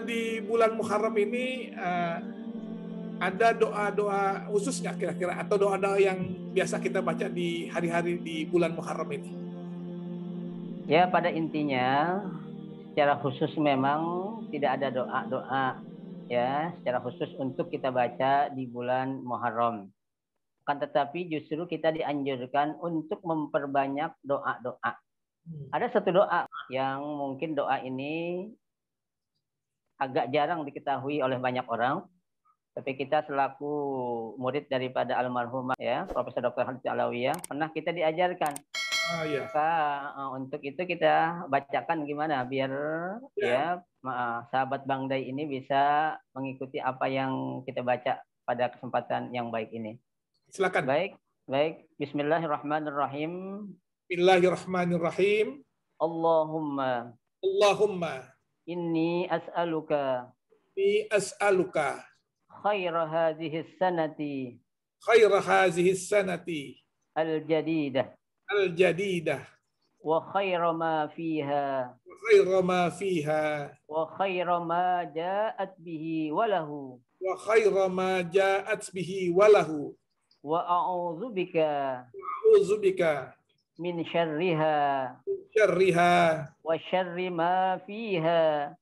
Di bulan Muharram ini ada doa-doa khusus nggak kira-kira, atau doa-doa yang biasa kita baca di hari-hari di bulan Muharram ini? Ya, pada intinya secara khusus memang tidak ada doa-doa ya secara khusus untuk kita baca di bulan Muharram. Akan tetapi justru kita dianjurkan untuk memperbanyak doa-doa. Ada satu doa yang mungkin doa ini agak jarang diketahui oleh banyak orang, tapi kita selaku murid daripada almarhumah ya Profesor Dr. Khalid Alawiyah pernah kita diajarkan. Ya. Maka untuk itu kita bacakan gimana biar ya sahabat Bang Day ini bisa mengikuti apa yang kita baca pada kesempatan yang baik ini. Silakan. Baik. Bismillahirrahmanirrahim. Bismillahirrahmanirrahim. Allahumma inni as'aluka khaira hadhihi sanati al-jadidah wa khaira ma fiha wa khaira ma ja'at bihi walahu wa a'udzu bika min syarriha wa syarri ma fiha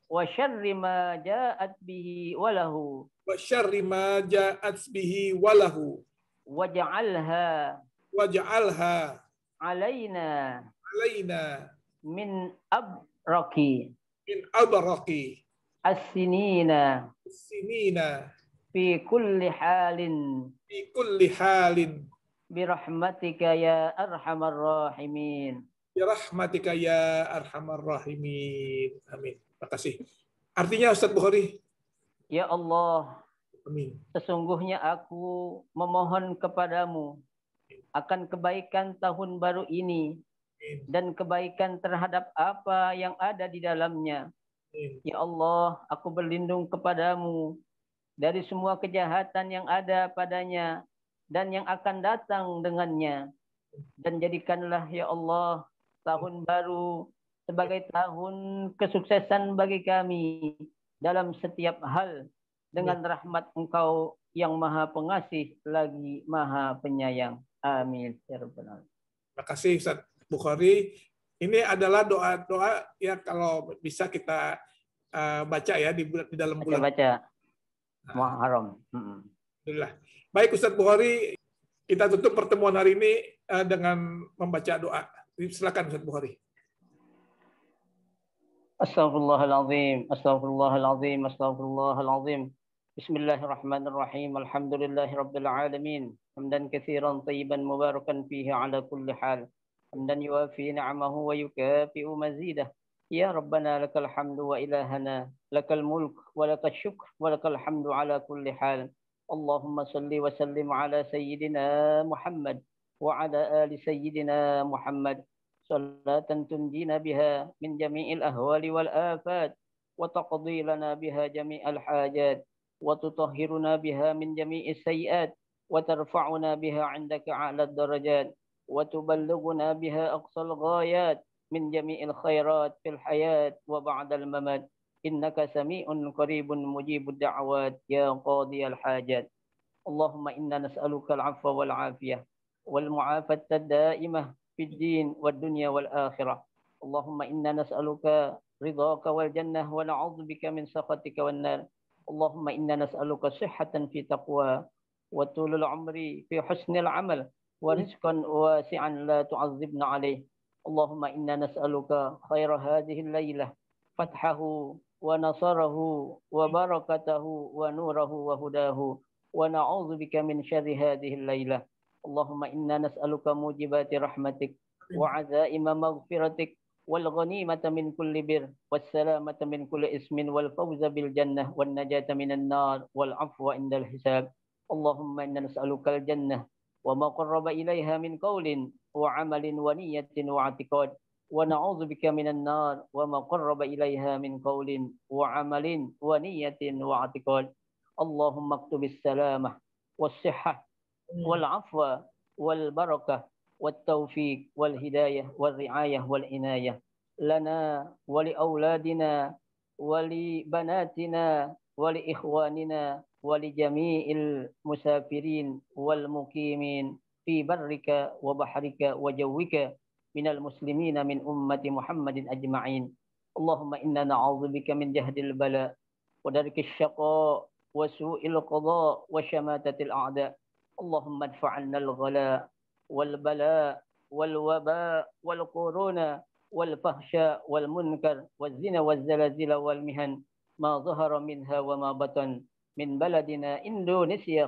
wa syarri ma ja'at bihi walahu waj'alha alaina min abraqi as-sinina fi kulli halin birahmatika ya arhamar rahimin. Birahmatika ya arhamar rahimin. Amin. Terima kasih. Artinya Ustaz Bukhari? Ya Allah, amin. Sesungguhnya aku memohon kepadamu akan kebaikan tahun baru ini dan kebaikan terhadap apa yang ada di dalamnya. Ya Allah, aku berlindung kepadamu dari semua kejahatan yang ada padanya dan yang akan datang dengannya. Dan jadikanlah ya Allah tahun baru sebagai tahun kesuksesan bagi kami dalam setiap hal dengan rahmat Engkau yang Maha Pengasih lagi Maha Penyayang. Amin. Terima kasih Ustaz Bukhari. Ini adalah doa-doa yang kalau bisa kita baca ya di dalam bulan. Baca Muharram. Alhamdulillah. Baik Ustaz Bukhari, kita tutup pertemuan hari ini dengan membaca doa. Silakan Ustaz Bukhari. Astaghfirullahalazim, astaghfirullahalazim, astaghfirullahalazim. Bismillahirrahmanirrahim. Alhamdulillahirabbil alamin. Hamdan katsiran tayyiban mubarakan fihi ala kulli hal. Hamdan yuwafi ni'amahu wa yukafi'u mazidah. Ya Rabbana lakal hamdu wa ilahana lakal mulk wa lakal syukr wa lakal hamdu ala kulli hal. Allahumma salli wa sallim ala sayyidina Muhammad wa ala ali sayyidina Muhammad. صلاة تنجينا بها من جميع الأهوال والآفات وتقضي لنا بها جميع الحاجات وتطهرنا بها من جميع السيئات وترفعنا بها عندك أعلى الدرجات وتبلغنا بها أقصى الغايات من جميع الخيرات في الحياة وبعد الممات إنك سميع قريب مجيب الدعوات يا قاضي الحاجات اللهم إنا نسألك العفو والعافية والمعافاة الدائمة في الدين والدنيا والآخرة اللهم إنا نسألك رضاك والجنة ونعوذ بك من سخطك والنار اللهم إنا نسألك صحة في تقوى وطول العمر في حسن العمل ورزقا واسعا لا تعذبنا عليه اللهم إنا نسألك خير هذه الليلة فتحه ونصره وبركته ونوره وهداه ونعوذ بك من شر هذه الليلة اللهم إنا نسألك موجبات رحمتك وعزائم مغفرتك والغنيمة من كل بر والسلامة من كل اسم والفوز بالجنة والنجاة من النار والعفو عند الحساب اللهم إنا نسألك الجنة وما قرب إليها من قول وعمل ونية واعتقاد ونعوذ بك من النار وما قرب إليها من قول وعمل ونية واعتقاد اللهم اكتب السلامة والصحة والعفو والبركة والتوفيق والهداية والرعاية والعناية لنا ولأولادنا ولبناتنا ولإخواننا ولجميع المسافرين والمقيمين في برك وبحرك وجوك من المسلمين من أمة محمد أجمعين. اللهم إنا نعوذ بك من جهد البلاء ودرك الشقاء وسوء القضاء وشماتة الأعداء. اللهم ادفع عنا الغلاء والبلاء والوباء والكورونا والفحشاء والمنكر والزنا والزلازل والمهن ما ظهر منها وما بطن من بلدنا إندونيسيا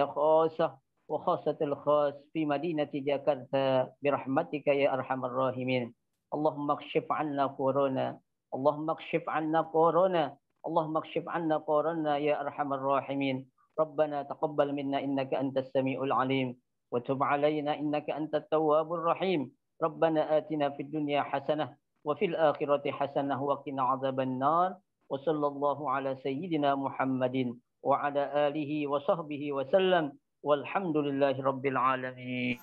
خاصة وخاصة الخاص في مدينة جاكرتا برحمتك يا أرحم الراحمين. اللهم اكشف عنا كورونا اللهم اكشف عنا كورونا اللهم اكشف عنا كورونا يا أرحم الراحمين. ربنا تقبل منا إنك أنت السميع العليم وتب علينا إنك أنت التواب الرحيم. ربنا آتنا في الدنيا حسنة وفي الآخرة حسنة وقنا عذاب النار. وصلى الله على سيدنا محمد وعلى آله وصحبه وسلم والحمد لله رب العالمين.